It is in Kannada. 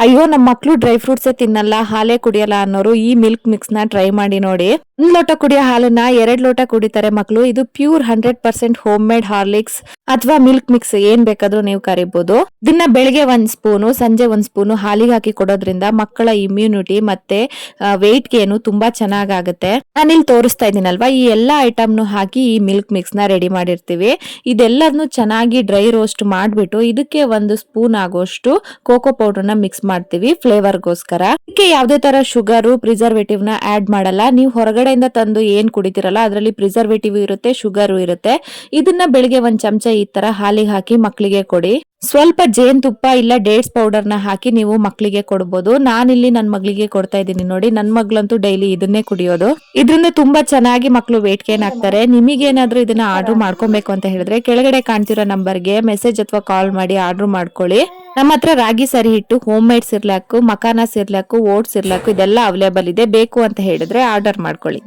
ಅಯ್ಯೋ ನಮ್ಮ ಮಕ್ಳು ಡ್ರೈ ಫ್ರೂಟ್ಸೇ ತಿನ್ನಲ್ಲ, ಹಾಲೇ ಕುಡಿಯಲ್ಲ ಅನ್ನೋರು ಈ ಮಿಲ್ಕ್ ಮಿಕ್ಸ್ ನ ಟ್ರೈ ಮಾಡಿ ನೋಡಿ. 1 ಲೋಟ ಕುಡಿಯೋ ಹಾಲನ್ನ 2 ಲೋಟ ಕುಡಿತಾರೆ ಮಕ್ಳು. ಇದು ಪ್ಯೂರ್ 100% ಹೋಮ್ ಮೇಡ್ ಹಾರ್ಲಿಕ್ಸ್ ಅಥವಾ ಮಿಲ್ಕ್ ಮಿಕ್ಸ್ ಏನ್ ಬೇಕಾದ್ರೂ ನೀವು ಕರಿಬಹುದು. ಇದನ್ನ ಬೆಳಿಗ್ಗೆ 1 ಸ್ಪೂನು, ಸಂಜೆ 1 ಸ್ಪೂನು ಹಾಲಿಗೆ ಹಾಕಿ ಕೊಡೋದ್ರಿಂದ ಮಕ್ಕಳ ಇಮ್ಯುನಿಟಿ ಮತ್ತೆ ವೆಯ್ಟ್ ಗೇನು ತುಂಬಾ ಚೆನ್ನಾಗಾಗುತ್ತೆ. ನಾನಿಲ್ಲಿ ತೋರಿಸ್ತಾ ಇದೀನಲ್ವಾ, ಈ ಎಲ್ಲಾ ಐಟಮ್ನು ಹಾಕಿ ಈ ಮಿಲ್ಕ್ ಮಿಕ್ಸ್ ನ ರೆಡಿ ಮಾಡಿರ್ತೀವಿ. ಇದೆಲ್ಲದನ್ನು ಚೆನ್ನಾಗಿ ಡ್ರೈ ರೋಸ್ಟ್ ಮಾಡ್ಬಿಟ್ಟು ಇದಕ್ಕೆ 1 ಸ್ಪೂನ್ ಆಗೋಷ್ಟು ಕೋಕೋ ಪೌಡರ್ ನ ಮಿಕ್ಸ್ ಮಾಡ್ತೀವಿ ಫ್ಲೇವರ್ಗೋಸ್ಕರ. ಇದಕ್ಕೆ ಯಾವುದೇ ತರ ಶುಗರ್ ಪ್ರಿಸರ್ವೇಟಿವ್ ನ ಆಡ್ ಮಾಡಲ್ಲ. ನೀವು ಹೊರಗಡೆಯಿಂದ ತಂದು ಏನ್ ಕುಡಿತಿರಲ್ಲ ಅದರಲ್ಲಿ ಪ್ರಿಸರ್ವೇಟಿವ್ ಇರುತ್ತೆ, ಶುಗರ್ ಇರುತ್ತೆ. ಇದನ್ನ ಬೆಳಿಗ್ಗೆ 1 ಚಮಚ ಈ ತರ ಹಾಲಿಗೆ ಹಾಕಿ ಮಕ್ಕಳಿಗೆ ಕೊಡಿ. ಸ್ವಲ್ಪ ಜೇನುತುಪ್ಪ ಇಲ್ಲ ಡೇಟ್ಸ್ ಪೌಡರ್ ನ ಹಾಕಿ ನೀವು ಮಕ್ಕಳಿಗೆ ಕೊಡಬಹುದು. ನಾನಿಲ್ಲಿ ನನ್ನ ಮಗಳಿಗೆ ಕೊಡ್ತಾ ಇದ್ದೀನಿ ನೋಡಿ. ನನ್ನ ಮಗಳಂತೂ ಡೈಲಿ ಇದನ್ನೇ ಕುಡಿಯೋದು. ಇದರಿಂದ ತುಂಬಾ ಚೆನ್ನಾಗಿ ಮಕ್ಕಳು ವೇಟ್ ಗೇನ್ ಆಗ್ತಾರೆ. ನಿಮಗೇನಾದ್ರೂ ಇದನ್ನ ಆರ್ಡರ್ ಮಾಡ್ಕೊಬೇಕು ಅಂತ ಹೇಳಿದ್ರೆ ಕೆಳಗಡೆ ಕಾಣ್ತಿರೋ ನಂಬರ್ಗೆ ಮೆಸೇಜ್ ಅಥವಾ ಕಾಲ್ ಮಾಡಿ ಆರ್ಡರ್ ಮಾಡ್ಕೊಳ್ಳಿ. ನಮ್ಮ ಹತ್ರ ರಾಗಿ ಸರಿ ಹಿಟ್ಟು, ಹೋಮ್ ಮೇಡ್ ಸಿರ್ಲಾಕು, ಮಕಾನ ಸಿರ್ಲಾಕು, ಓಟ್ಸ್ ಸಿರ್ಲಾಕು ಇದೆಲ್ಲ ಅವೈಲೇಬಲ್ ಇದೆ. ಬೇಕು ಅಂತ ಹೇಳಿದ್ರೆ ಆರ್ಡರ್ ಮಾಡ್ಕೊಳ್ಳಿ.